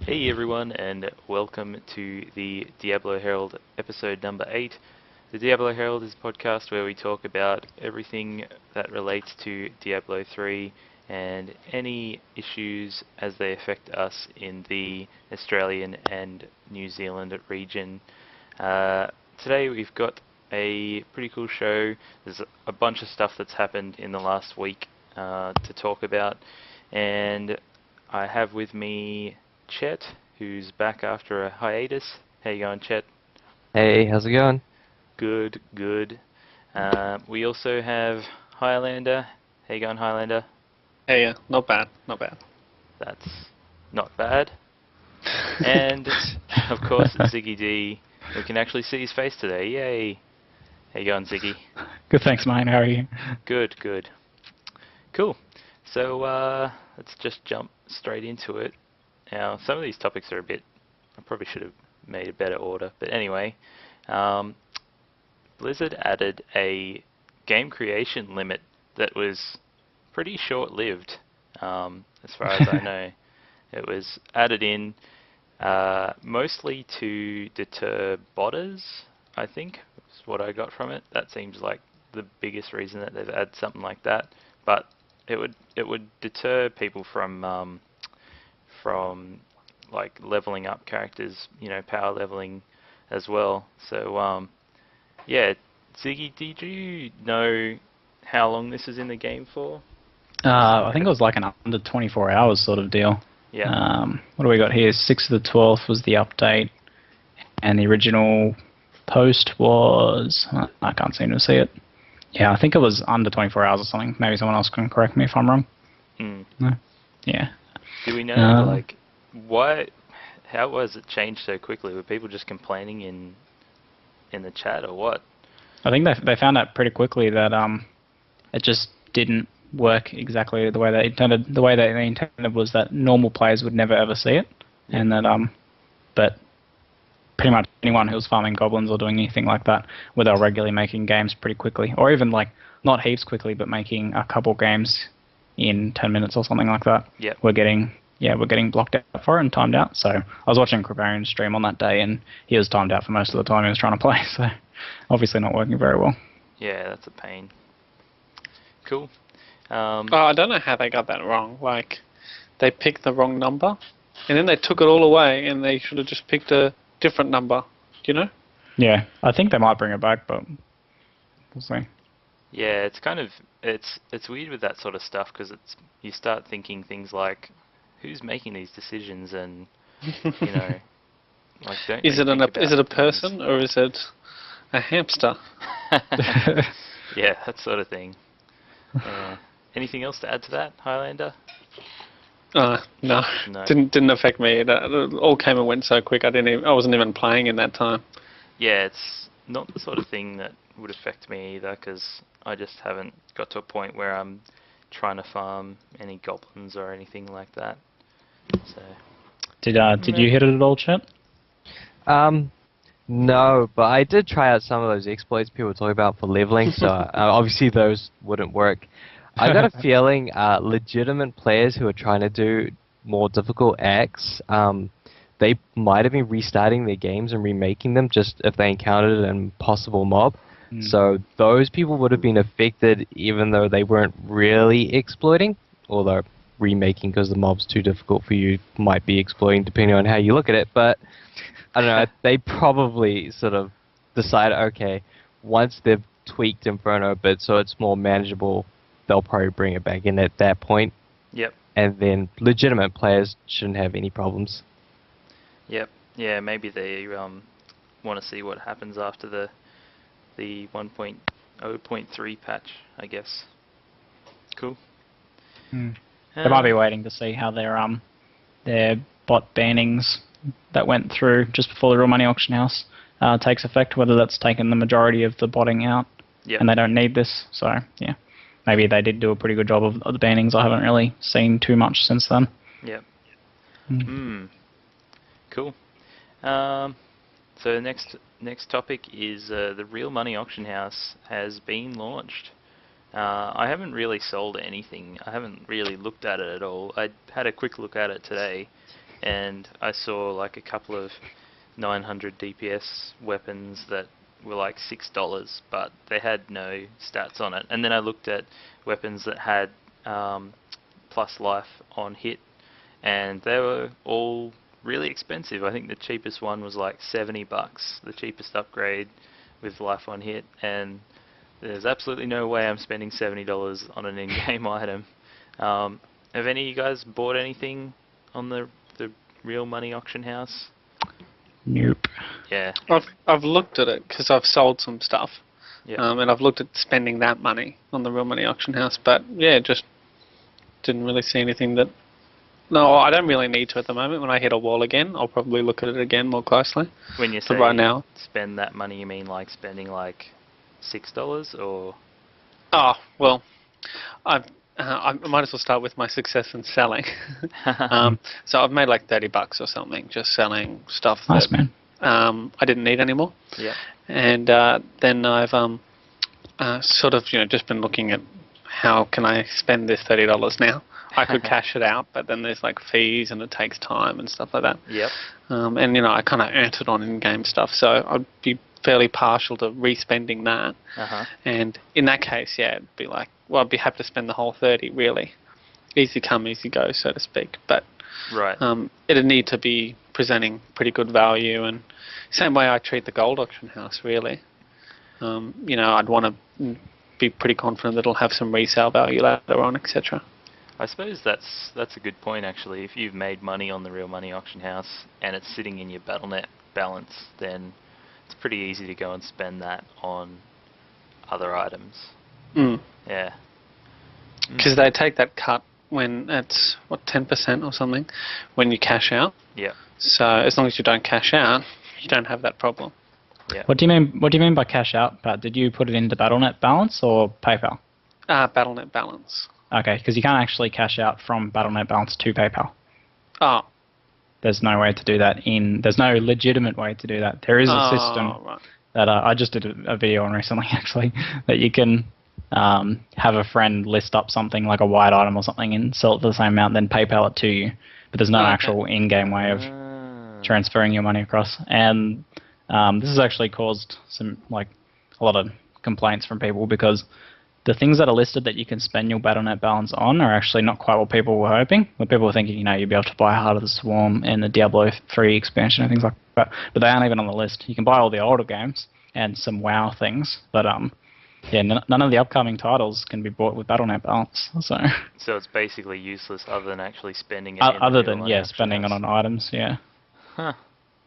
Hey everyone, and welcome to the Diabloherald episode number 8. The Diabloherald is a podcast where we talk about everything that relates to Diablo 3 and any issues as they affect us in the Australian and New Zealand region. Today we've got a pretty cool show. There's a bunch of stuff that's happened in the last week to talk about, and I have with me Chet, who's back after a hiatus. How you going, Chet? Hey, how's it going? Good, good. We also have Highlander. How you going, Highlander? Hey, not bad, not bad. That's not bad. And, of course, ZiggyD. We can actually see his face today. Yay! How you going, Ziggy? Good, thanks, mate. How are you? Good, good. Cool. So, let's just jump straight into it. Now, some of these topics are a bit... I probably should have made a better order. But anyway, Blizzard added a game creation limit that was pretty short-lived, as far as I know. It was added in mostly to deter botters, I think, is what I got from it. That seems like the biggest reason that they've added something like that. But it would deter people from like leveling up characters, you know, power leveling as well. So yeah, Ziggy, did you know how long this is in the game for? I think it was like an under 24 hours sort of deal. Yeah. What do we got here? 6th of the 12th was the update, and the original post was... I can't seem to see it. Yeah, I think it was under 24 hours or something. Maybe someone else can correct me if I'm wrong. No? Yeah. Do we know, like, why? How was it changed so quickly? Were people just complaining in the chat, or what? I think they found out pretty quickly that it just didn't work exactly the way they intended. The way that they intended was that normal players would never ever see it, and that but pretty much anyone who was farming goblins or doing anything like that, where they were regularly making games pretty quickly, or even like not heaps quickly, but making a couple games in 10 minutes or something like that. Yep. We're getting blocked out for it and timed out. So I was watching Cribarian's stream on that day, and he was timed out for most of the time he was trying to play. So obviously not working very well. Yeah, that's a pain. Cool. I don't know how they got that wrong. Like, they picked the wrong number, and then they took it all away, and they should have just picked a different number. You know? Yeah, I think they might bring it back, but we'll see. Yeah, it's kind of it's weird with that sort of stuff, because you start thinking things like, who's making these decisions, and you know, like, don't Is it a things. person or is it a hamster? Yeah, that sort of thing. Anything else to add to that, Highlander? No. No. Didn't affect me. It all came and went so quick. I wasn't even playing in that time. Yeah, it's not the sort of thing that would affect me either, because I just haven't got to a point where I'm trying to farm any goblins or anything like that. So. Did you hit it at all, Chet? No, but I did try out some of those exploits people were talking about for leveling, so obviously those wouldn't work. I got a feeling legitimate players who are trying to do more difficult acts, they might have been restarting their games and remaking them just if they encountered an impossible mob. So those people would have been affected even though they weren't really exploiting, although remaking because the mob's too difficult for you might be exploiting depending on how you look at it. But I don't know, they probably sort of decide, okay, once they've tweaked Inferno a bit so it's more manageable, they'll probably bring it back in at that point. Yep. And then legitimate players shouldn't have any problems. Yep. Yeah, maybe they want to see what happens after the 1.0.3 patch, I guess. Cool. They might be waiting to see how their bot bannings that went through just before the real money auction house takes effect, whether that's taken the majority of the botting out, and they don't need this. So yeah, maybe they did do a pretty good job of the bannings. I haven't really seen too much since then. Yep. Cool. So the next topic is the real money auction house has been launched. I haven't really sold anything. I haven't really looked at it at all. I had a quick look at it today, and I saw like a couple of 900 DPS weapons that were like $6, but they had no stats on it. And then I looked at weapons that had plus life on hit, and they were all really expensive. I think the cheapest one was like $70, the cheapest upgrade with life on hit, and there's absolutely no way I'm spending $70 on an in-game item. Have any of you guys bought anything on the real money auction house? Nope. Yeah. I've looked at it because I've sold some stuff, Yeah. and I've looked at spending that money on the real money auction house. But yeah, just didn't really see anything that. No, I don't really need to at the moment. When I hit a wall again, I'll probably look at it again more closely. When you say But right now, spend that money, you mean like spending like $6 or? oh well, I might as well start with my success in selling. So I've made like $30 or something just selling stuff Nice, that man. I didn't need anymore. Yeah. And then I've sort of just been looking at how can I spend this $30 now. I could cash it out, but then there's like fees and it takes time and stuff like that. Yep. And I kind of earned it on in-game stuff, so I'd be fairly partial to re-spending that. Uh-huh. And in that case, yeah, it'd be like, well, I'd be happy to spend the whole 30, really. Easy come, easy go, so to speak. But Right. it'd need to be presenting pretty good value, and same way I treat the gold auction house, really. I'd want to be pretty confident that it'll have some resale value later on, etc. I suppose that's a good point, actually. If you've made money on the real money auction house and it's sitting in your Battle.net balance, then it's pretty easy to go and spend that on other items. Yeah. Because they take that cut when it's, 10% or something, when you cash out. Yeah. So as long as you don't cash out, you don't have that problem. Yeah. What do you mean by cash out, Pat? Did you put it into Battle.net balance or PayPal? Battle.net balance. Okay, because you can't actually cash out from Battle.net balance to PayPal. Oh. There's no way to do that there's no legitimate way to do that. There is a system right. that I just did a video on recently, actually, that you can have a friend list up something like a white item or something and sell it for the same amount, then PayPal it to you. But there's no actual in-game way of transferring your money across. And this has actually caused a lot of complaints from people, because the things that are listed that you can spend your Battle.net balance on are actually not quite what people were hoping. What people were thinking, you'd be able to buy Heart of the Swarm and the Diablo 3 expansion and things like that. But they aren't even on the list. You can buy all the older games and some WoW things, but none of the upcoming titles can be bought with Battle.net balance. So it's basically useless other than actually spending it. Other than spending it on items, yeah. Huh.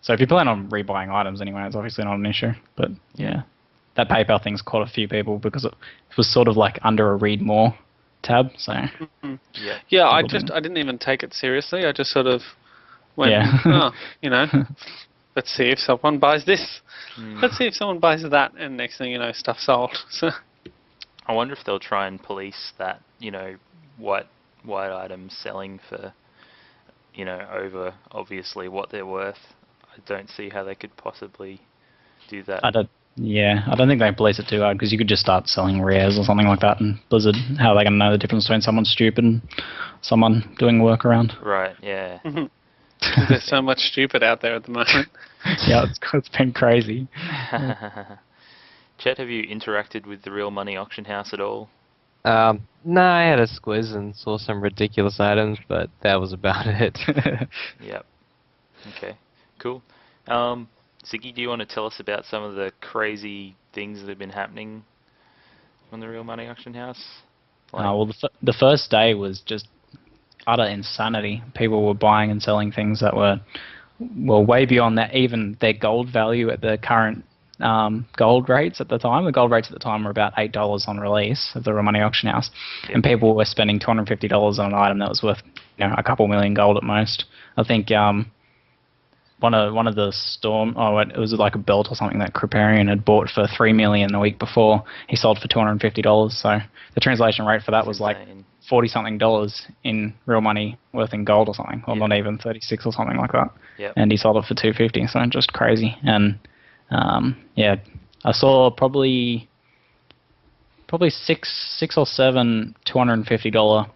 So if you plan on rebuying items anyway, it's obviously not an issue. But yeah, that PayPal thing's caught a few people because it was sort of like under a read more tab. So yeah, I didn't even take it seriously. I just sort of went, let's see if someone buys this. Let's see if someone buys that, and next thing you know, stuff sold. So I wonder if they'll try and police that, white items selling for, over obviously what they're worth. I don't see how they could possibly do that. I don't think they police it too hard, because you could just start selling rares or something like that, and Blizzard, how are they going to know the difference between someone stupid and someone doing a workaround? Right, yeah. There's so much stupid out there at the moment. Yeah, it's been crazy. Chet, have you interacted with the real money auction house at all? No, I had a squiz and saw some ridiculous items, but that was about it. Yep. Okay, cool. Ziggy, do you want to tell us about some of the crazy things that have been happening on the real money auction house? Well, the first day was just utter insanity. People were buying and selling things that were way beyond that, even their gold value at the current gold rates at the time. The gold rates at the time were about $8 on release of the real money auction house, and people were spending $250 on an item that was worth a couple million gold at most. I think one of the Storm, it was like a belt or something that Kriparian had bought for $3 million a week before. He sold for $250. So the translation rate for that was like $40-something in real money worth in gold or something, or not even 36 or something like that. Yep. And he sold it for $250, so just crazy. And I saw probably 6 or 7 $250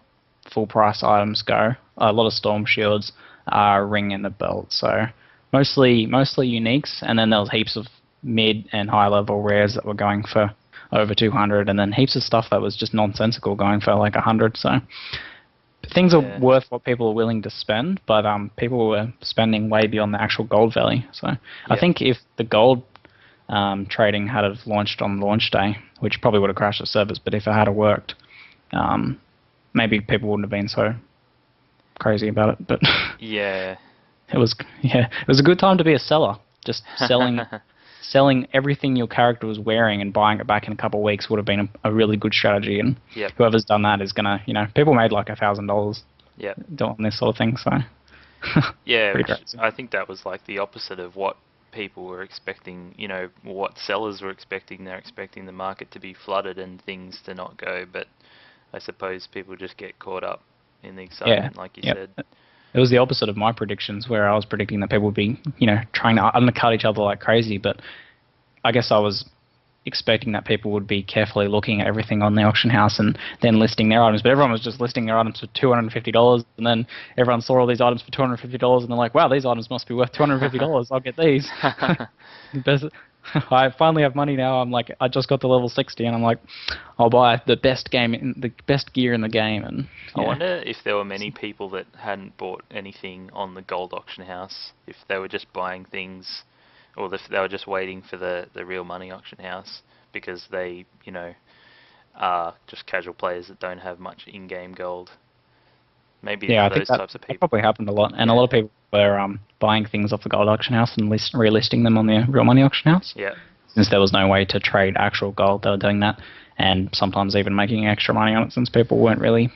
full price items go. A lot of Storm Shields, ring in the belt. So mostly uniques, and then there was heaps of mid and high level rares that were going for over 200, and then heaps of stuff that was just nonsensical going for like 100. So things are worth what people are willing to spend, but people were spending way beyond the actual gold value. So I think if the gold trading had have launched on launch day, which probably would have crashed the servers, but if it had have worked, maybe people wouldn't have been so crazy about it. But yeah, it was a good time to be a seller. Just selling everything your character was wearing and buying it back in a couple of weeks would have been a really good strategy. And whoever's done that is gonna, people made like $1,000 doing this sort of thing. So yeah, I think that was like the opposite of what people were expecting. What sellers were expecting. They're expecting the market to be flooded and things to not go. But I suppose people just get caught up in the excitement, like you said. It was the opposite of my predictions, where I was predicting that people would be, trying to undercut each other like crazy. But I guess I was expecting that people would be carefully looking at everything on the auction house and then listing their items. But everyone was just listing their items for $250, and then everyone saw all these items for $250, and they're like, "Wow, these items must be worth $250. I'll get these." I finally have money now. I'm like, I just got to level 60, and I'm like, I'll buy the best gear in the game. And I wonder if there were many people that hadn't bought anything on the gold auction house, if they were just buying things, or if they were just waiting for the real money auction house because they, are just casual players that don't have much in-game gold. Maybe I those think types of people. That probably happened a lot, and a lot of people were buying things off the gold auction house and relisting them on the real money auction house. Yeah. Since there was no way to trade actual gold, they were doing that, and sometimes even making extra money on it since people weren't really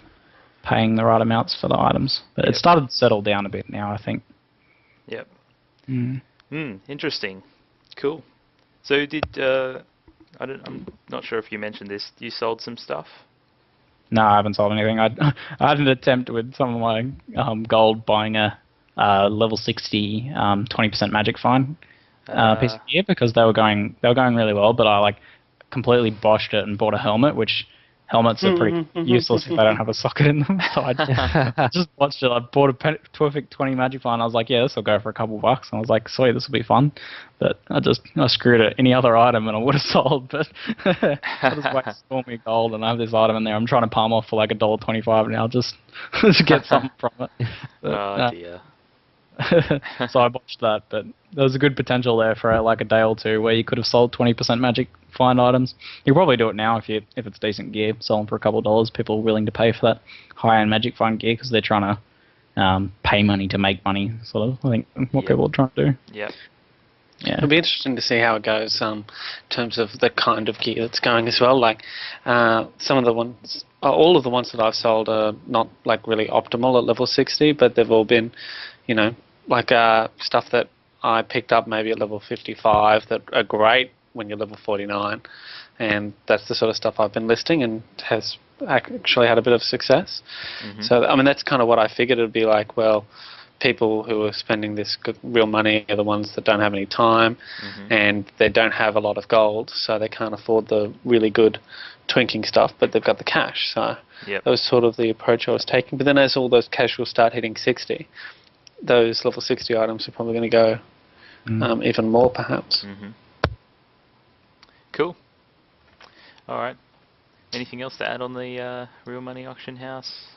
paying the right amounts for the items. But it started to settle down a bit now, I think. Yep. Interesting. Cool. So I'm not sure if you mentioned this. You sold some stuff? No, I haven't sold anything. I had an attempt with some of my gold buying a level 60 20% magic fine piece of gear because they were going really well, but I completely botched it and bought a helmet, which helmets are pretty useless if they don't have a socket in them. So I just botched it. I bought a perfect 20 magic fine. I was like, this will go for a couple bucks. And I was like, sweet, this will be fun. But I screwed it. Any other item and I would have sold. But I just wait to me gold and I have this item in there. I'm trying to palm off for like $1.25 now just to get something from it. But, dear. So I botched that, but there was a good potential there for like a day or two where you could have sold 20% magic find items. You probably do it now if it's decent gear, sell them for a couple of dollars. People are willing to pay for that high-end magic find gear because they're trying to pay money to make money, sort of. I think what people are trying to do. Yeah. It'll be interesting to see how it goes in terms of the kind of gear that's going as well. Like some of the ones, all of the ones that I've sold are not like really optimal at level 60, but they've all been, stuff that I picked up maybe at level 55 that are great when you're level 49, and that's the sort of stuff I've been listing and has actually had a bit of success. So that's kind of what I figured it would be like. Well, people who are spending this real money are the ones that don't have any time and they don't have a lot of gold, so they can't afford the really good twinking stuff, but they've got the cash. So that was sort of the approach I was taking. But then as all those casuals start hitting 60, those level 60 items are probably going to go even more, perhaps. Cool. All right. Anything else to add on the real money auction house?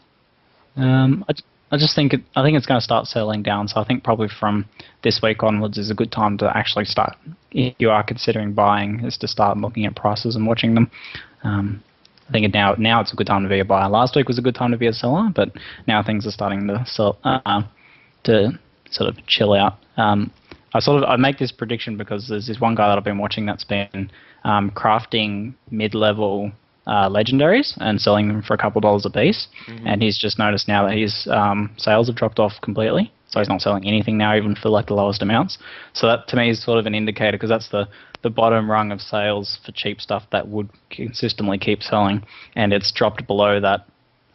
I just think it's going to start settling down. So I think probably from this week onwards is a good time to actually start. If you are considering buying, is to start looking at prices and watching them. I think now it's a good time to be a buyer. Last week was a good time to be a seller, but now things are starting to to sort of chill out. I make this prediction because there's this one guy that I've been watching that's been crafting mid-level legendaries and selling them for a couple dollars a piece, and he's just noticed now that his sales have dropped off completely, so he's not selling anything now, even for like the lowest amounts. So that to me is sort of an indicator, because that's the bottom rung of sales for cheap stuff that would consistently keep selling, and it's dropped below that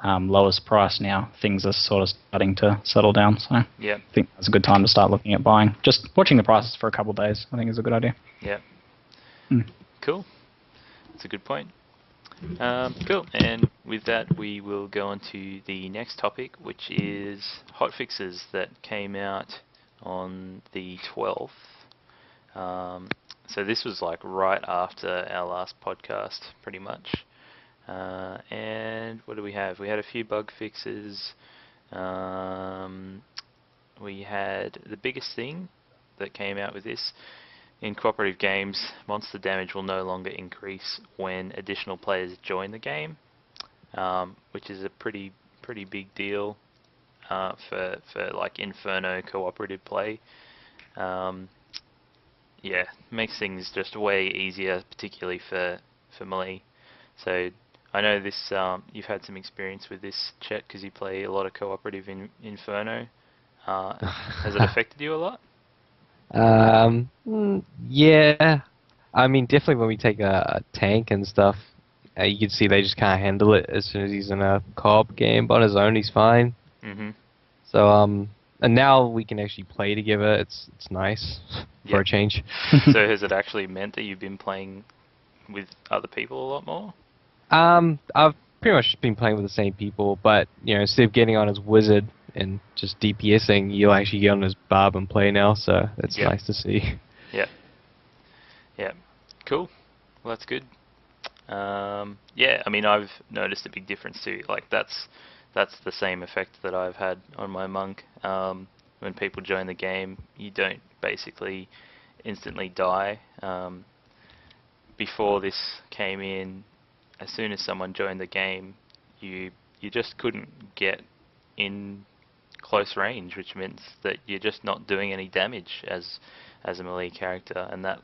lowest price now. Things are sort of starting to settle down, so I think it's a good time to start looking at buying. Just watching the prices for a couple of days I think is a good idea. Cool, that's a good point. Cool. And with that, we will go on to the next topic, which is hotfixes that came out on the 12th. So this was like right after our last podcast, pretty much. And what do we have? We had a few bug fixes. We had the biggest thing that came out with this. In cooperative games, monster damage will no longer increase when additional players join the game, which is a pretty big deal for like Inferno cooperative play. Yeah, makes things just way easier, particularly for melee. So I know this. You've had some experience with this, Chet, because you play a lot of cooperative in Inferno. Has it affected you a lot? Yeah. I mean, definitely when we take a tank and stuff, you can see they just can't handle it as soon as he's in a co-op game. But on his own, he's fine. Mhm. So and now we can actually play together. It's nice for a change. So has it actually meant that you've been playing with other people a lot more? I've pretty much been playing with the same people, but you know, instead of getting on his wizard and just DPSing, you'll actually get on his barb and play now. So it's nice to see. Yeah. Yeah. Cool. Well, that's good. Yeah, I mean, I've noticed a big difference too. Like that's the same effect that I've had on my monk. When people join the game, you don't basically instantly die. Before this came in, as soon as someone joined the game, you just couldn't get in close range, which means that you're just not doing any damage as a melee character, and that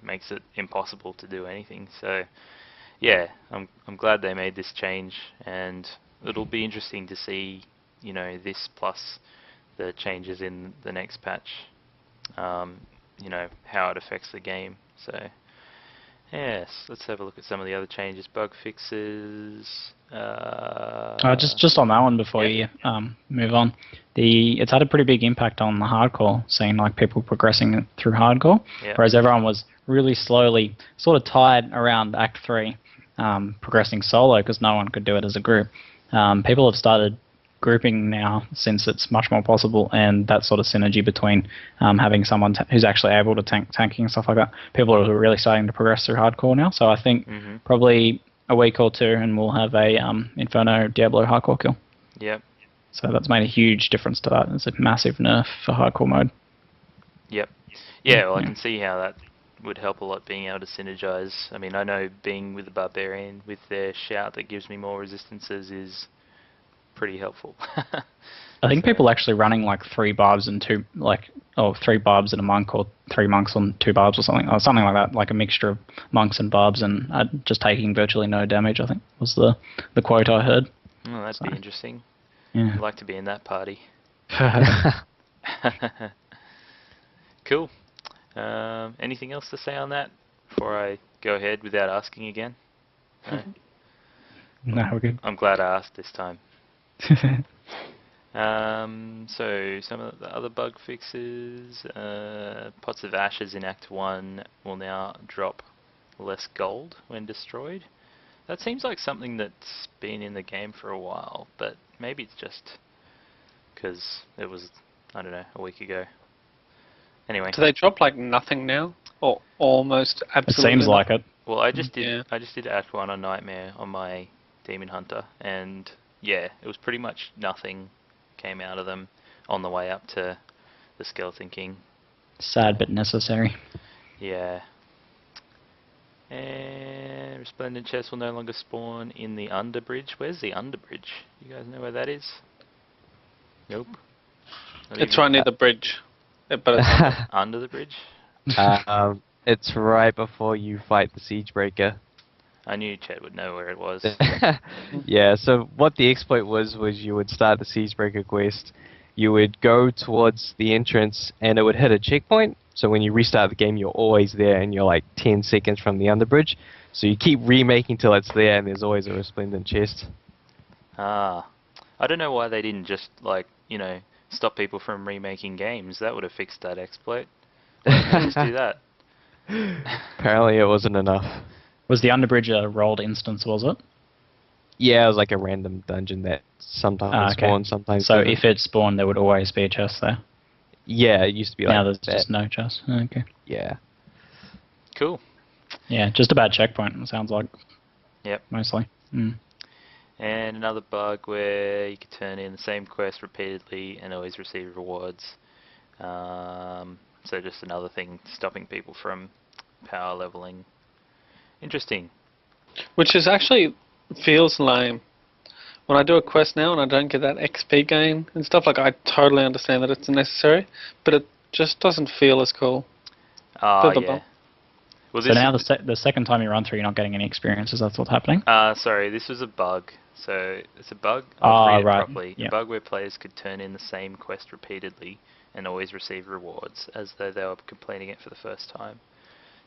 makes it impossible to do anything. So yeah, I'm glad they made this change, and it'll be interesting to see, you know, this plus the changes in the next patch, you know, how it affects the game. So yes, let's have a look at some of the other changes. Bug fixes. Just on that one before you move on, it's had a pretty big impact on the hardcore, seeing like people progressing through hardcore, whereas everyone was really slowly sort of tied around Act 3, progressing solo because no one could do it as a group. People have started grouping now since it's much more possible, and that sort of synergy between having someone who's actually able to tanking and stuff like that. People are really starting to progress through hardcore now, so I think probably a week or two and we'll have a Inferno Diablo hardcore kill. Yep. So that's made a huge difference to that. It's a massive nerf for hardcore mode. Yep. Yeah, well, I can see how that would help a lot, being able to synergize. I mean, I know being with the Barbarian with their shout that gives me more resistances is pretty helpful. I think people actually running like 3 barbs and 3 barbs and a monk, or 3 monks on 2 barbs or something like that, like a mixture of monks and barbs, and just taking virtually no damage, I think was the quote I heard. Oh, that'd be interesting. Yeah. I'd like to be in that party. Cool. Anything else to say on that before I go ahead without asking again? No, we're good. I'm glad I asked this time. So some of the other bug fixes, pots of ashes in Act 1 will now drop less gold when destroyed. That seems like something that's been in the game for a while, but maybe it's just because it was, I don't know, a week ago. Anyway. Do they drop like nothing now, or almost absolutely? It seems like it. Well, I just did Act 1 on Nightmare on my Demon Hunter, and yeah, it was pretty much nothing came out of them on the way up to the Skeleton King. Sad but necessary. Yeah. And Resplendent Chests will no longer spawn in the Underbridge. Where's the Underbridge? You guys know where that is? Nope. It's right near the bridge, but it's under the bridge? It's right before you fight the Siegebreaker. I knew Chet would know where it was. Yeah, so what the exploit was you would start the Siegebreaker quest, you would go towards the entrance, and it would hit a checkpoint. So when you restart the game, you're always there, and you're like 10 seconds from the Underbridge. So you keep remaking till it's there, and there's always a Resplendent Chest. Ah. I don't know why they didn't just, like, you know, stop people from remaking games. That would have fixed that exploit. Why didn't they just do that? Apparently it wasn't enough. Was the Underbridge a rolled instance, was it? Yeah, it was like a random dungeon that sometimes Okay. spawned, sometimes So didn't. if it spawned, there would always be a chest there. Yeah, it used to be like Now there's that. just no chest. Okay. Yeah. Cool. Yeah, just a bad checkpoint, it sounds like. Yep. Mostly. Mm. And another bug where you could turn in the same quest repeatedly and always receive rewards. So just another thing stopping people from power leveling. Interesting. Which is actually feels lame. When I do a quest now and I don't get that XP gain and stuff, like I totally understand that it's necessary, but it just doesn't feel as cool. Ah, Bit of a yeah. bump. Well, So now the second time you run through, you're not getting any experiences. That's what's happening. sorry, this was a bug. So it's a bug. Ah, I'll read it right. properly. Yeah. A bug where players could turn in the same quest repeatedly and always receive rewards as though they were completing it for the first time.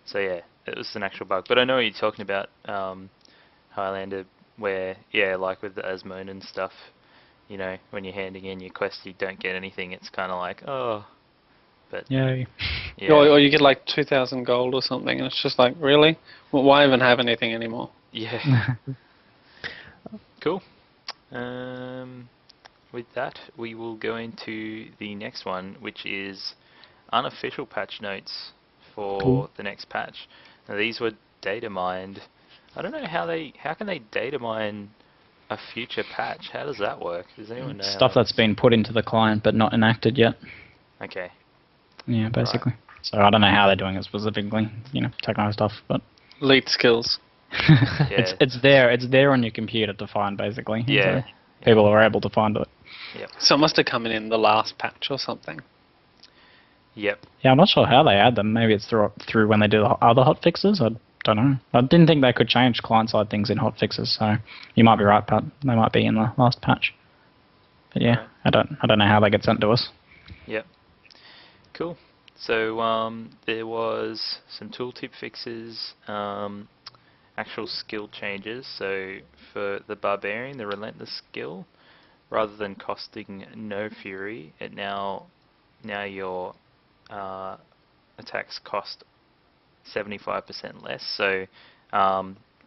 So yeah, it was an actual bug. But I know what you're talking about, Highlander, where, yeah, like with the Asmone and stuff, you know, when you're handing in your quest, you don't get anything. It's kind of like, oh. But Yeah. yeah. Or you get like 2,000 gold or something, and it's just like, really? Well, why even have anything anymore? Yeah. Cool. With that, we will go into the next one, which is unofficial patch notes for Cool. the next patch. Now these were data mined. I don't know how can they data mine a future patch? How does that work? Does anyone know? how Stuff that that's been put into the client but not enacted yet. Okay. Yeah, basically. So I don't know how they're doing it specifically, techno stuff, but Elite skills. Yeah. it's there on your computer to find basically. and Yeah. so people are able to find it. Yep. So it must have come in the last patch or something. Yep. Yeah, I'm not sure how they add them. Maybe it's through when they do the other hotfixes. I don't know. I didn't think they could change client-side things in hotfixes, so you might be right, but they might be in the last patch. But yeah, Right. I don't know how they get sent to us. Yep. Cool. So there was some tooltip fixes, actual skill changes. So for the Barbarian, the Relentless skill, rather than costing no fury, it now your attacks cost 75% less. So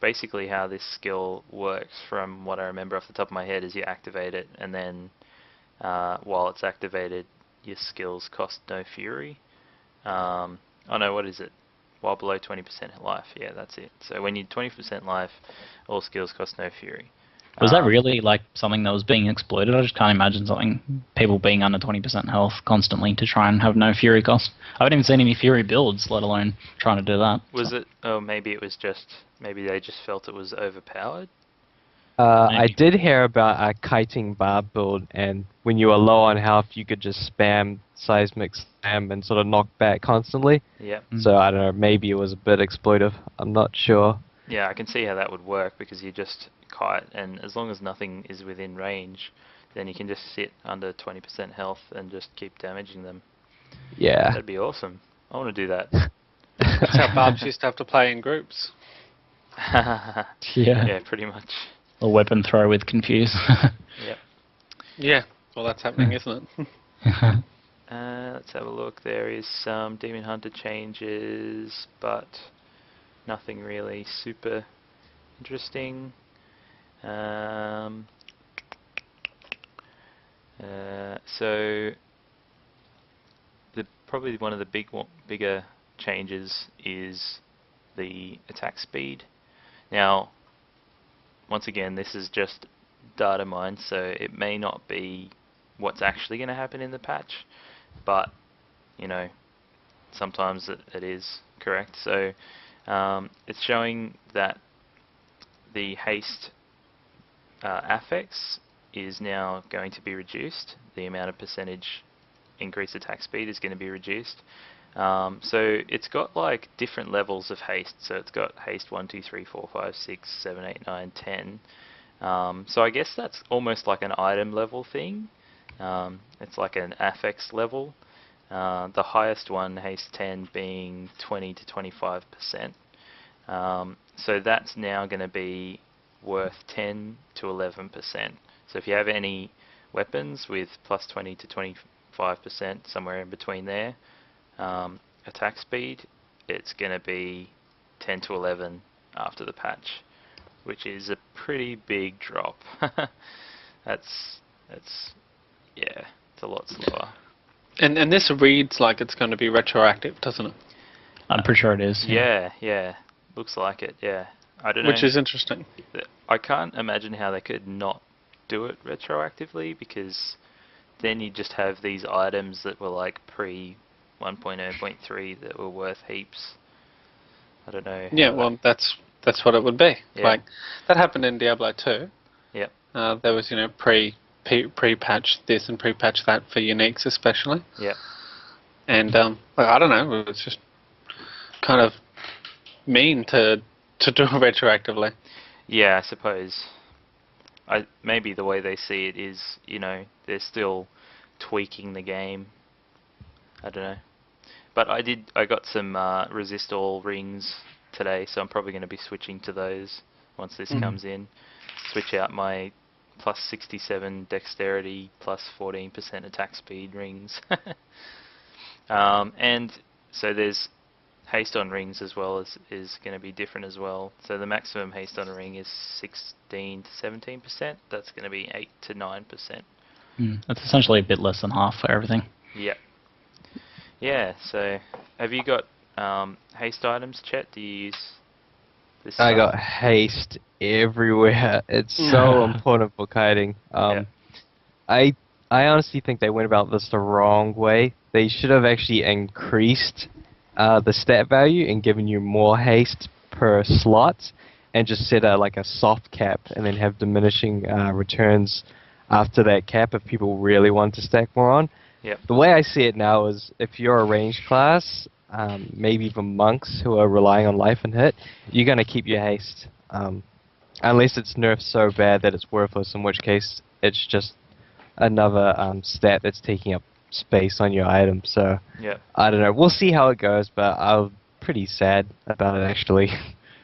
basically how this skill works, from what I remember off the top of my head, is you activate it, and then while it's activated, your skills cost no fury. Oh no, what is it? While below 20% life. Yeah, that's it. So when you're 20% life, all skills cost no fury. Was that really like something that was being exploited? I just can't imagine people being under 20% health constantly to try and have no fury cost. I haven't even seen any fury builds, let alone trying to do that. Was it? Oh, maybe it was just. Maybe they just felt it was overpowered. I Maybe. did hear about a kiting barb build, and when you were low on health, you could just spam seismic slam and sort of knock back constantly. Yep. So I don't know, maybe it was a bit exploitive. I'm not sure. Yeah, I can see how that would work, because you just kite, and as long as nothing is within range, then you can just sit under 20% health and just keep damaging them. Yeah. That'd be awesome. I want to do that. That's how Barbs used to have to play in groups. Yeah. Yeah, pretty much. A weapon throw with confuse. Yep. Yeah, well that's happening, isn't it? Let's have a look. There is some Demon Hunter changes, but nothing really super interesting. So probably one of the bigger changes is the attack speed. Now, once again, this is just data mined, so it may not be what's actually going to happen in the patch, but sometimes it is correct. So it's showing that the haste affix is now going to be reduced. The amount of percentage increased attack speed is going to be reduced. So it's got like different levels of haste. So it's got haste 1, 2, 3, 4, 5, 6, 7, 8, 9, 10. So I guess that's almost like an item level thing. It's like an affix level. The highest one, haste 10, being 20 to 25%. So that's now going to be worth 10 to 11%. So if you have any weapons with plus 20 to 25%, somewhere in between there, attack speed, it's going to be 10 to 11 after the patch, which is a pretty big drop. that's yeah, it's a lot slower. And this reads like it's going to be retroactive, doesn't it? I'm pretty sure it is. Yeah, looks like it. Yeah, I don't know. Which is interesting. I can't imagine how they could not do it retroactively, because then you just have these items that were like pre 1.0.3 that were worth heaps. I don't know. Yeah, well, that's what it would be. Yeah. Like that happened in Diablo 2. Yep. There was pre-patch this and pre-patch that for uniques especially. Yep. And I don't know, it's just kind of mean to do it retroactively. Yeah, I suppose. Maybe the way they see it is, they're still tweaking the game. I don't know. But I got some resist all rings today, so I'm probably going to be switching to those once this comes in. Switch out my plus 67 dexterity, plus 14% attack speed rings. And so there's haste on rings as well is going to be different as well. So the maximum haste on a ring is 16 to 17%. That's going to be 8 to 9%. That's essentially a bit less than half for everything. Yep. Yeah, so have you got haste items, Chet? Do you use this I stuff? got haste everywhere. It's so important for kiting. I honestly think they went about this the wrong way. They should have actually increased the stat value and given you more haste per slot, and just set like a soft cap, and then have diminishing returns after that cap if people really want to stack more on. Yep. The way I see it now is if you're a ranged class, maybe even monks who are relying on life and hit, you're going to keep your haste. Unless it's nerfed so bad that it's worthless, in which case it's just another stat that's taking up space on your item. So Yep. I don't know. We'll see how it goes, but I'm pretty sad about it actually.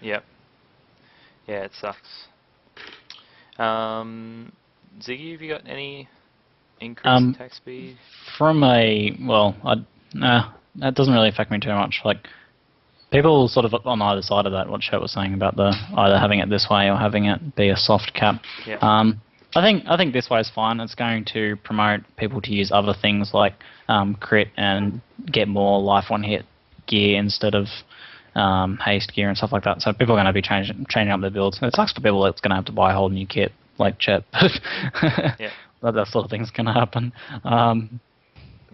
Yep. Yeah, it sucks. Ziggy, have you got any increase in attack speed? From that doesn't really affect me too much. Like, people sort of on either side of that, what Chet was saying about the either having it this way or having it be a soft cap. Yep. I think this way is fine. It's going to promote people to use other things like crit and get more life on hit gear instead of haste gear and stuff like that. So people are going to be changing up their builds. It sucks for people that's going to have to buy a whole new kit like Chet. Yeah. That sort of thing's going to happen.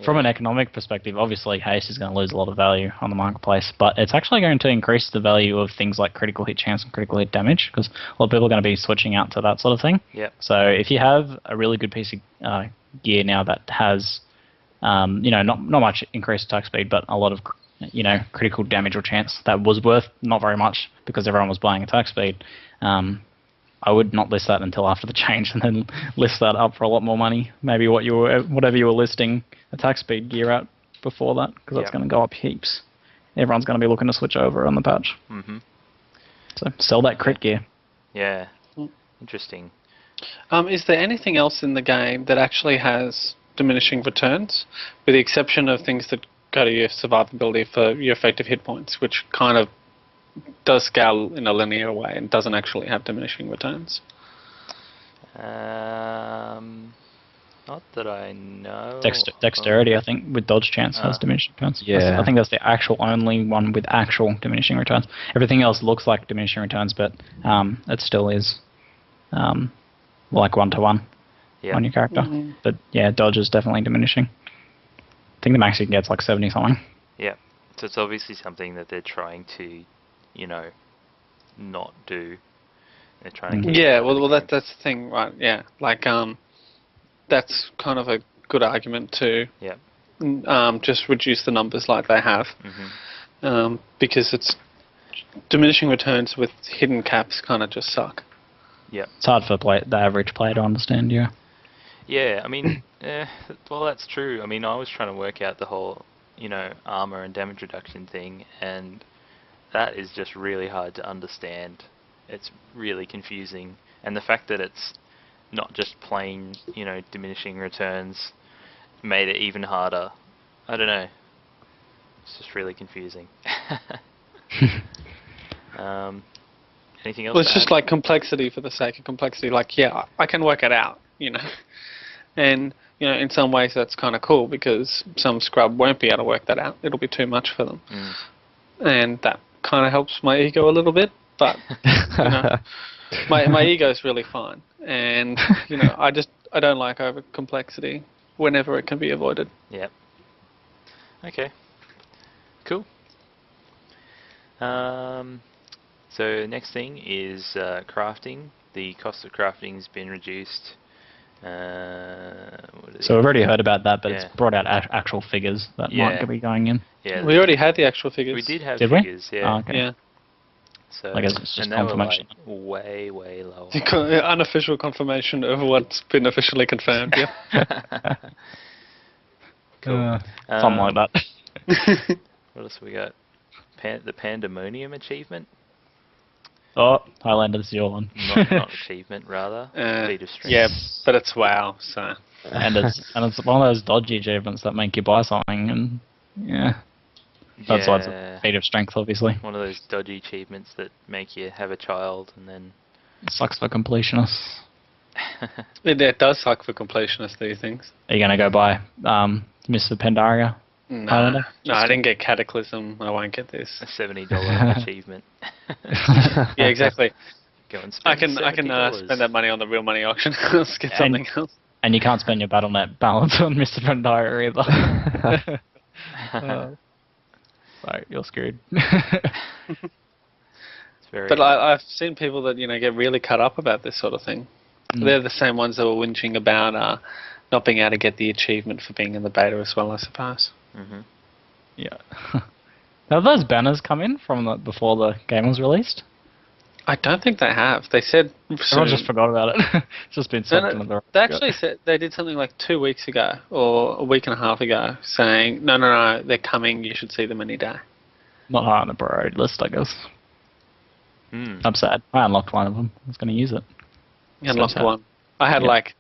From an economic perspective, obviously haste is going to lose a lot of value on the marketplace, but it's actually going to increase the value of things like critical hit chance and critical hit damage, because a lot of people are going to be switching out to that sort of thing. Yep. So if you have a really good piece of gear now that has, not much increased attack speed, but a lot of, critical damage or chance that was worth not very much because everyone was buying attack speed, I would not list that until after the change, and then list that up for a lot more money. Maybe whatever you were listing attack speed gear at before that, because that's going to go up heaps. Everyone's going to be looking to switch over on the patch. Mm-hmm. So sell that crit gear. Yeah. Interesting. Is there anything else in the game that actually has diminishing returns, with the exception of things that go to your survivability for your effective hit points, which kind of does scale in a linear way and doesn't actually have diminishing returns? Not that I know. Dexterity, I think, with dodge chance has diminishing returns. Yeah. I think that's the actual only one with actual diminishing returns. Everything else looks like diminishing returns, but it still is like 1-to-1 on your character. Mm-hmm. But yeah, dodge is definitely diminishing. I think the max you can get is like 70 something. Yeah. So it's obviously something that they're trying to, not do. They're trying to keep that's the thing, right? Yeah, like that's kind of a good argument to just reduce the numbers like they have, because it's diminishing returns with hidden caps kind of just suck. Yeah. It's hard for the average player to understand. Yeah. Yeah, I mean, well, that's true. I mean, I was trying to work out the whole, armor and damage reduction thing, and that is just really hard to understand. It's really confusing, and the fact that it's not just plain, diminishing returns made it even harder. I don't know. It's just really confusing. Anything else? Well, it's to just add? like complexity for the sake of complexity. Like, yeah, I can work it out, and in some ways that's kind of cool because some scrub won't be able to work that out. It'll be too much for them, and that kind of helps my ego a little bit. But my ego's really fine, and I don't like over complexity whenever it can be avoided. Yep. Okay. Cool. So next thing is crafting. The cost of crafting has been reduced. So we've already heard about that, but Yeah. it's brought out actual figures that might be going in. Yeah, We already had the actual figures. we did have Did we? figures, yeah. Oh, okay. Yeah. So, I guess it's just and they were like confirmation. way lower. Unofficial confirmation of what's been officially confirmed. Yeah. Cool. Something like that. What else we got? The Pandemonium achievement? Oh, Highlander, this is your one. Not achievement, rather. Feat of strength. Yeah, but it's WoW, so. and it's one of those dodgy achievements that make you buy something, and yeah, that's why it's a feat of strength, obviously. One of those dodgy achievements that make you have a child and then. It sucks for completionists. It does suck for completionists, these things. Are you gonna go buy Mr. Pandaria? No, I didn't get Cataclysm. I won't get this. A $70 achievement. Yeah, exactly. Go and I spend can $70. spend that money on the real money auction. Let's get something else. And you can't spend your BattleNet balance on Mr. Pandaria either. Sorry, you're screwed. It's very But I've seen people that get really cut up about this sort of thing. They're the same ones that were whinging about not being able to get the achievement for being in the beta as well, I suppose. Yeah. Have those banners come in from before the game was released? I don't think they have. They said Everyone just forgot about it. It's just been swept under the rug. They actually said they did something like 2 weeks ago or a week and a half ago saying, no, they're coming, you should see them any day. Not high on the priority list, I guess. I'm sad. I unlocked one of them. I was going to use it. You unlocked one. I had like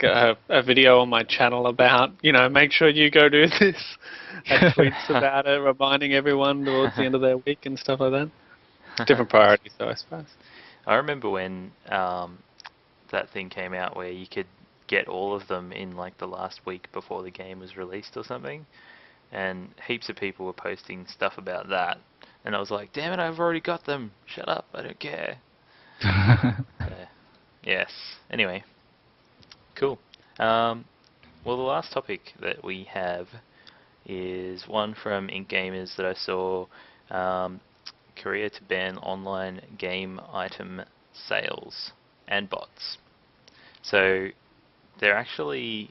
a video on my channel about, make sure you go do this. I had tweets about it, reminding everyone towards the end of their week and stuff like that. Different priorities, though, I suppose. I remember when that thing came out where you could get all of them in like the last week before the game was released or something, and heaps of people were posting stuff about that, and I was like, damn it, I've already got them. Shut up, I don't care. Yes. Anyway, cool. Well, the last topic that we have is one from Ink Gamers that I saw. Korea to ban online game item sales and bots. So they're actually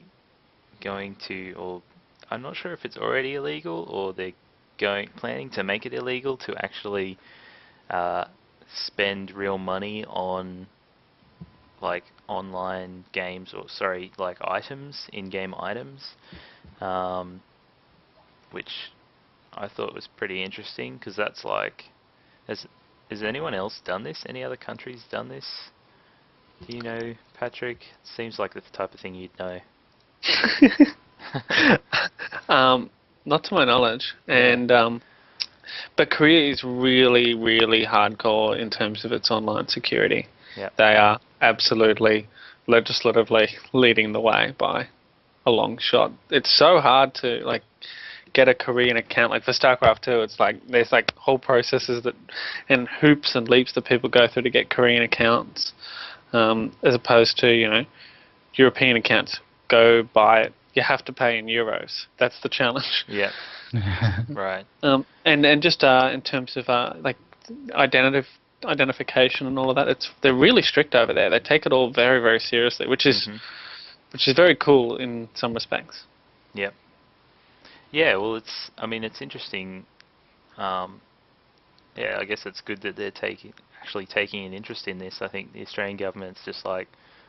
going to, or I'm not sure if it's already illegal, or they're planning to make it illegal to actually spend real money on like online games, or sorry, like items, in-game items, which I thought was pretty interesting, because that's like, has anyone else done this? Any other countries done this? Do you know, Patrick? Seems like the type of thing you'd know. Not to my knowledge, and but Korea is really, really hardcore in terms of its online security. Yep. They are absolutely legislatively leading the way by a long shot. It's so hard to like get a Korean account. Like for StarCraft 2, it's like there's like whole processes and hoops and leaps that people go through to get Korean accounts, as opposed to European accounts. Go buy it. You have to pay in euros. That's the challenge. Yeah. Right. And just in terms of like identification and all of that, they're really strict over there. They take it all very, very seriously, which is very cool in some respects. Yep. Yeah, well, it's interesting. Yeah, I guess it's good that they're actually taking an interest in this. I think the Australian government's just like,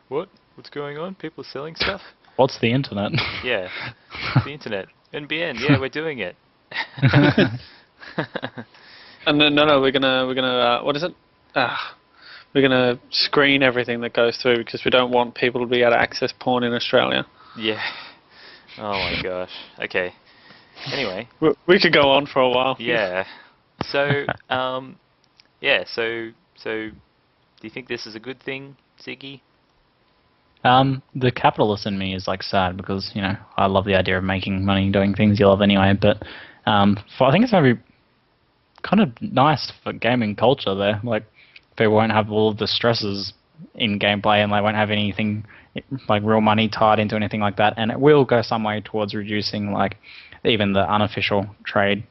what's going on? People are selling stuff? What's the internet? Yeah, the internet. NBN, yeah, we're doing it. And no, we're gonna what is it? We're gonna screen everything that goes through because we don't want people to be able to access porn in Australia. Yeah. Oh my gosh. Okay. Anyway. We could go on for a while. Yeah. So, so So, do you think this is a good thing, Ziggy? The capitalist in me is like sad because I love the idea of making money doing things you love anyway. But I think it's going to be kind of nice for gaming culture there. Like people won't have all of the stresses in gameplay, and they won't have anything like real money tied into anything like that. And it will go some way towards reducing like even the unofficial trade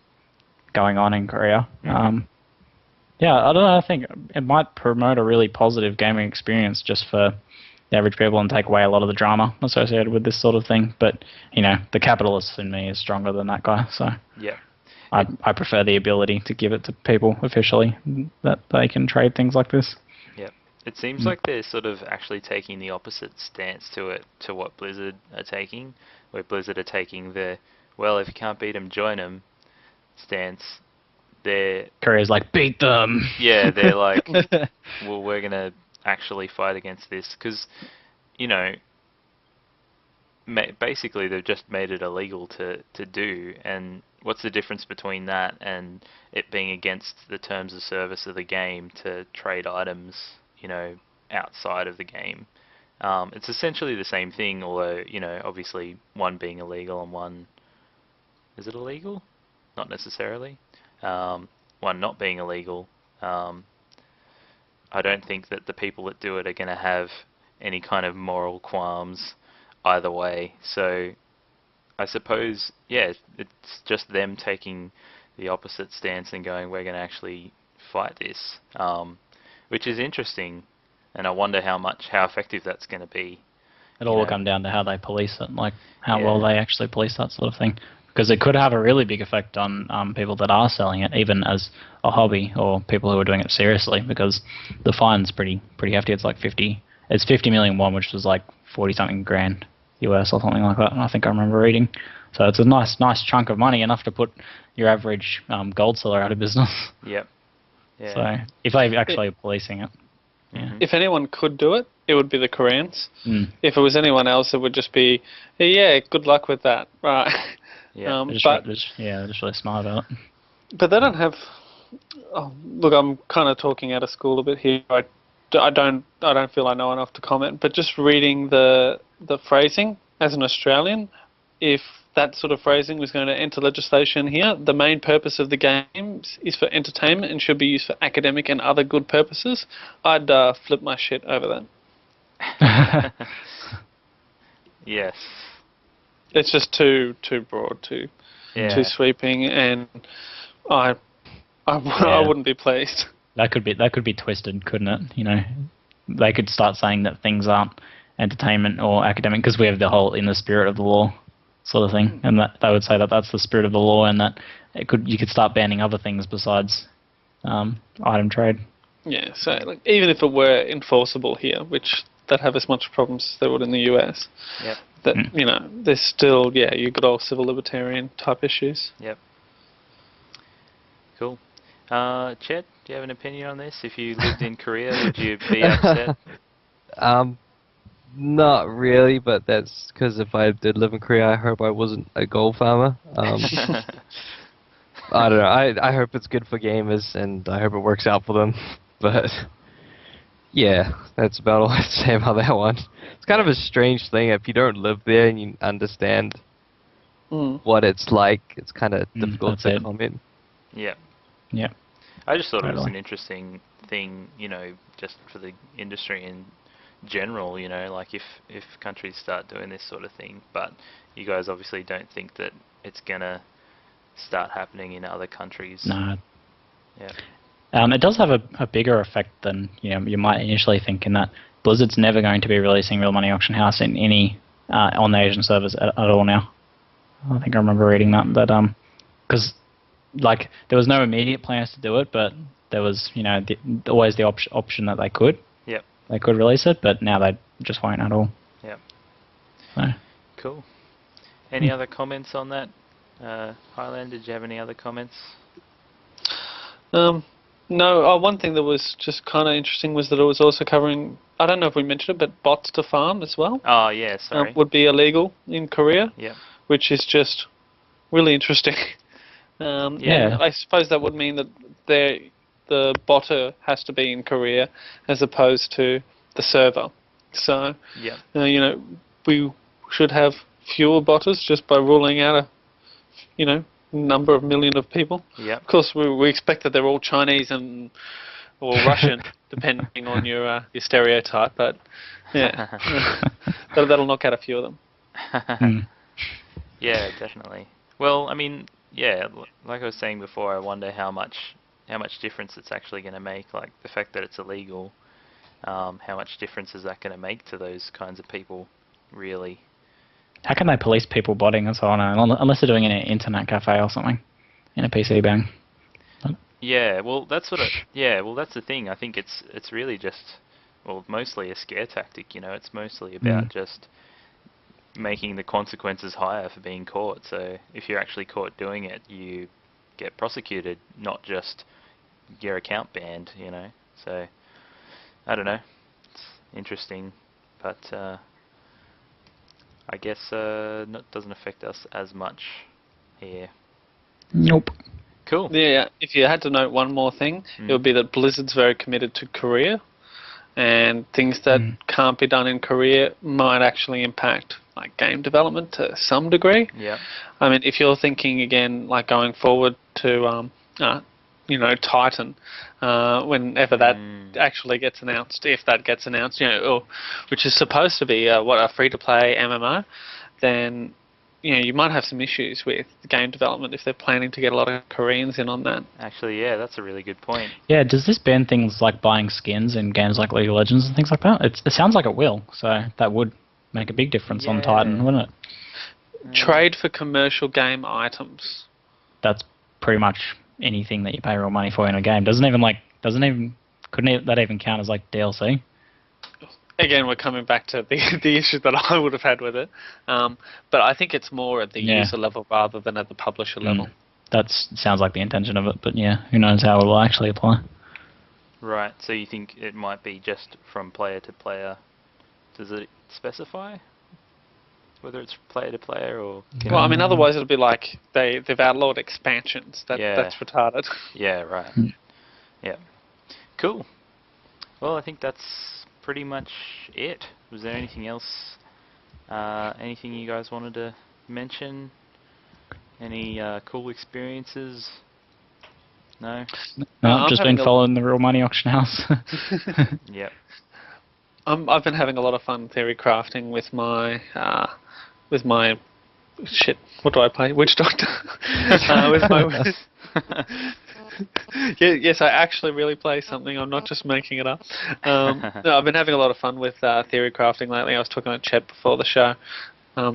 going on in Korea. Yeah, I don't know. I think it might promote a really positive gaming experience just for the average people and take away a lot of the drama associated with this sort of thing. But the capitalist in me is stronger than that guy. So yeah, I prefer the ability to give it to people officially that they can trade things like this. Yeah, it seems like they're sort of actually taking the opposite stance to what Blizzard are taking, where Blizzard are taking the well, if you can't beat them, join them stance. Korea's like, beat them. Yeah, they're like, well, we're gonna actually fight against this because, basically they've just made it illegal to do. And what's the difference between that and it being against the terms of service of the game to trade items, outside of the game? It's essentially the same thing, although obviously one being illegal and one is it illegal? Not necessarily. One not being illegal. I don't think that the people that do it are going to have any kind of moral qualms either way. So I suppose, yeah, it's just them taking the opposite stance and going, we're going to actually fight this, which is interesting. And I wonder how effective that's going to be. It'll all come down to how they police it, like how well they actually police that sort of thing. Because it could have a really big effect on people that are selling it, even as a hobby, or people who are doing it seriously. Because the fine's pretty hefty. It's like 50 million won, which was like 40-something grand US or something like that. I think I remember reading. So it's a nice chunk of money, enough to put your average gold seller out of business. Yep. Yeah. So if they actually are policing it. Yeah. If anyone could do it, it would be the Koreans. If it was anyone else, it would just be, yeah, good luck with that, right? Yeah, they're just really smart about it. But they don't have. Oh, look, I'm kind of talking out of school a bit here. I don't feel I know enough to comment. But just reading the phrasing as an Australian, if that sort of phrasing was going to enter legislation here, the main purpose of the games is for entertainment and should be used for academic and other good purposes, I'd flip my shit over that. Yes. It's just too broad, too sweeping, and I wouldn't be pleased. That could be twisted, couldn't it? They could start saying that things aren't entertainment or academic because we have the whole in the spirit of the law sort of thing, and that they would say that that's the spirit of the law, and that you could start banning other things besides item trade. Yeah, so like, even if it were enforceable here, which they'd have as much problems as they would in the US. Yep. That there's still you've got all civil libertarian type issues. Yep. Cool. Chet, do you have an opinion on this? If you lived in Korea, would you be upset? Not really, but that's because if I did live in Korea, I hope I wasn't a gold farmer. I don't know. I hope it's good for gamers, and I hope it works out for them. But yeah, that's about all I have to say about that one. It's kind of a strange thing if you don't live there and you understand what it's like. It's kind of difficult to comment. Yeah. Yeah. I just thought it was an interesting thing, just for the industry in general, like if countries start doing this sort of thing. But you guys obviously don't think that it's going to start happening in other countries. No. Yeah. It does have a bigger effect than you might initially think, in that Blizzard's never going to be releasing Real Money Auction House in any on the Asian servers at all now. I think I remember reading that because like there was no immediate plans to do it, but there was always the option that they could. Yep. They could release it, but now they just won't at all. Yep. So. Cool. Any other comments on that? Highlander, did you have any other comments? No, one thing that was just kind of interesting was that it was also covering, I don't know if we mentioned it, but bots to farm as well. Oh, yeah, sorry. Would be illegal in Korea. Yeah. Which is just really interesting. Yeah. I suppose that would mean that they the botter has to be in Korea as opposed to the server. So, Yeah. We should have fewer botters just by ruling out a, number of million of people. Yeah. Of course, we expect that they're all Chinese or Russian, depending on your stereotype. But yeah, that'll knock out a few of them. Yeah, definitely. Well, I mean, yeah, like I was saying before, I wonder how much difference it's actually going to make. Like the fact that it's illegal, how much difference is that going to make to those kinds of people, really? How can they police people botting? That's all I know. Unless they're doing it in an internet cafe or something, in a PC bang. Yeah, well, that's what. That's the thing. I think it's really just, well, mostly a scare tactic. It's mostly about just making the consequences higher for being caught. So if you're actually caught doing it, you get prosecuted, not just your account banned. So I don't know. It's interesting, but I guess doesn't affect us as much here. Nope. Cool. Yeah, if you had to note one more thing, it would be that Blizzard's very committed to Korea, and things that can't be done in Korea might actually impact like game development to some degree. Yeah. I mean, if you're thinking again, like going forward to Titan, whenever that actually gets announced, if that gets announced, which is supposed to be a free-to-play MMO, then you might have some issues with game development if they're planning to get a lot of Koreans in on that. Actually, yeah, that's a really good point. Yeah, does this ban things like buying skins in games like League of Legends and things like that? It sounds like it will, so that would make a big difference on Titan, wouldn't it? Trade for commercial game items. That's pretty much anything that you pay real money for in a game. Couldn't that even count as like DLC? Again, we're coming back to the issues that I would have had with it. But I think it's more at the user level rather than at the publisher level. That sounds like the intention of it, but yeah, who knows how it will actually apply. Right, so you think it might be just from player to player? Does it specify whether it's player to player or... Well, I mean, otherwise it'll be like they've outlawed expansions. That's retarded. Yeah, right. Yeah. Cool. Well, I think that's pretty much it. Was there anything else, anything you guys wanted to mention? Any cool experiences? No? No, I've just been following the real money auction house. Yep. I've been having a lot of fun theory crafting with my shit. What do I play? Witch Doctor. Yes, I actually really play something. I'm not just making it up. No, I've been having a lot of fun with theory crafting lately. I was talking to Chet before the show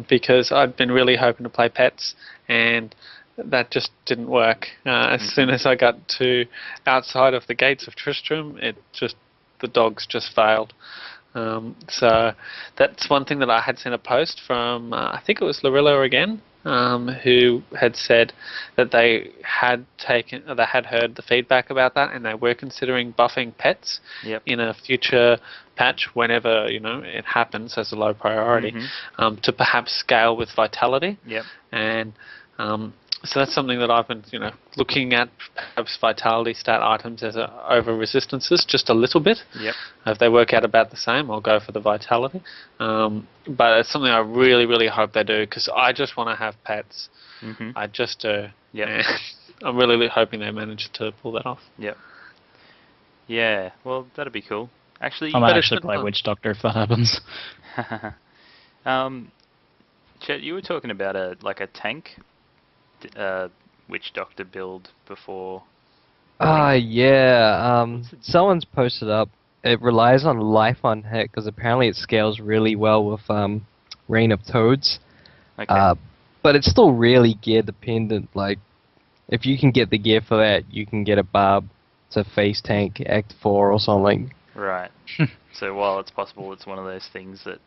because I'd been really hoping to play pets, and that just didn't work. As soon as I got to outside of the gates of Tristram, the dogs just failed. So that's one thing that I had seen a post from, I think it was Lorilla again, who had said that they had heard the feedback about that, and they were considering buffing pets in a future patch whenever it happens as a low priority, to perhaps scale with vitality. And so that's something that I've been looking at, perhaps vitality stat items as over resistances just a little bit. If they work out about the same, I'll go for the vitality. But it's something I really, really hope they do, because I just want to have pets. I just do. I'm really hoping they manage to pull that off. Yeah, well, that'd be cool. Actually, I might actually play Witch Doctor if that happens. Chet, you were talking about a tank Witch Doctor build before. Someone's posted up. It relies on life on hit because apparently it scales really well with Reign of Toads. But it's still really gear dependent. Like, if you can get the gear for that, you can get a barb to face tank Act 4 or something. Right. So while it's possible, it's one of those things that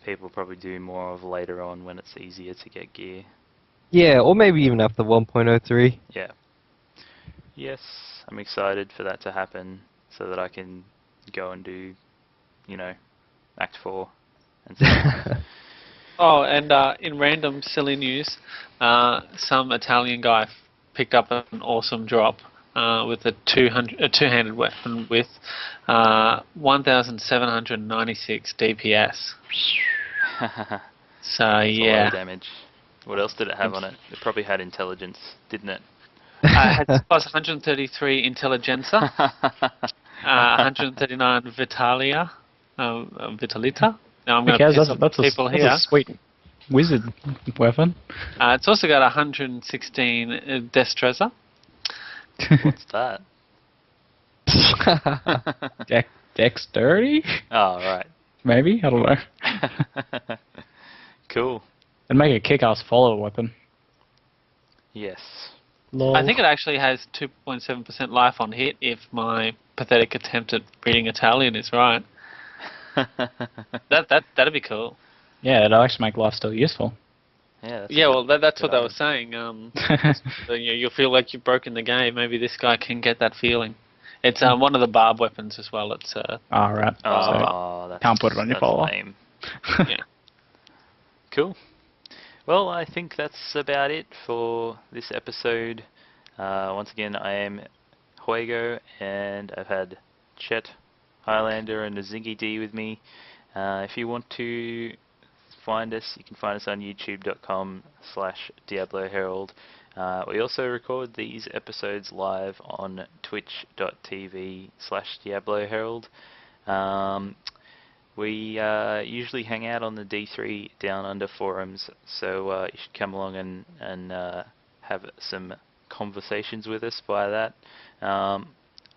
people probably do more of later on when it's easier to get gear. Yeah, or maybe even after 1.03. Yeah. Yes, I'm excited for that to happen so that I can go and do, Act 4 and stuff. Oh, and in random silly news, some Italian guy picked up an awesome drop with a two-handed weapon with 1,796 DPS. So That's a lot yeah, of damage. What else did it have on it? It probably had intelligence, didn't it? it had plus 133 Intelligenza, 139 Vitalita. Now I'm Who going to cares? piss off people That's here. a sweet wizard weapon. It's also got 116 Destreza. What's that? Dexterity? Oh, right. Maybe? I don't know. Cool. It'd make a kick-ass follower weapon. Yes. Lol. I think it actually has 2.7% life on hit if my pathetic attempt at reading Italian is right. That'd be cool. Yeah, it'll actually make life still useful. Yeah. Yeah, well, that's good what they item. were saying. So, you'll feel like you've broken the game. Maybe this guy can get that feeling. It's one of the barb weapons as well. It's Right. Oh, that's, can't put it on your that's follower. lame. yeah. Cool. Well, I think that's about it for this episode. Once again, I am Huego, and I've had Chet, Highlander, and ZiggyD with me. If you want to find us, you can find us on youtube.com/Diabloherald. We also record these episodes live on twitch.tv/Diabloherald. We usually hang out on the D3 Downunder forums, so you should come along and have some conversations with us via that. I've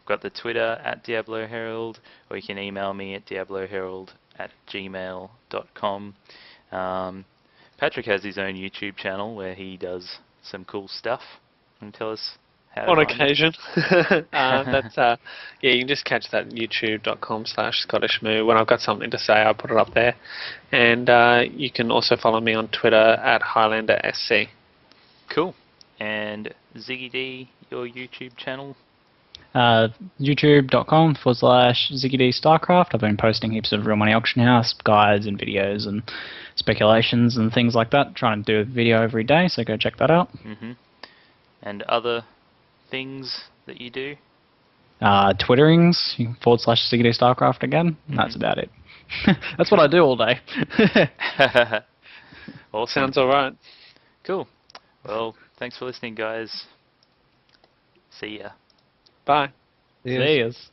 got the Twitter @Diabloherald, or you can email me at diabloherald@gmail.com. Patrick has his own YouTube channel where he does some cool stuff. Can you tell us how On to find it? occasion. That's you can just catch that at youtube.com/ScottishMoo. When I've got something to say, I'll put it up there. And you can also follow me on Twitter @HighlanderSC. Cool. And ZiggyD, your YouTube channel? YouTube.com/ZiggyD StarCraft. I've been posting heaps of Real Money Auction House guides and videos and speculations and things like that. Trying to do a video every day, so go check that out. And other things that you do? Twitterings /ZiggyD StarCraft again. That's about it. That's what I do all day. Awesome. Sounds alright. Cool. Well, thanks for listening, guys. See ya. Bye. Yes. See yous.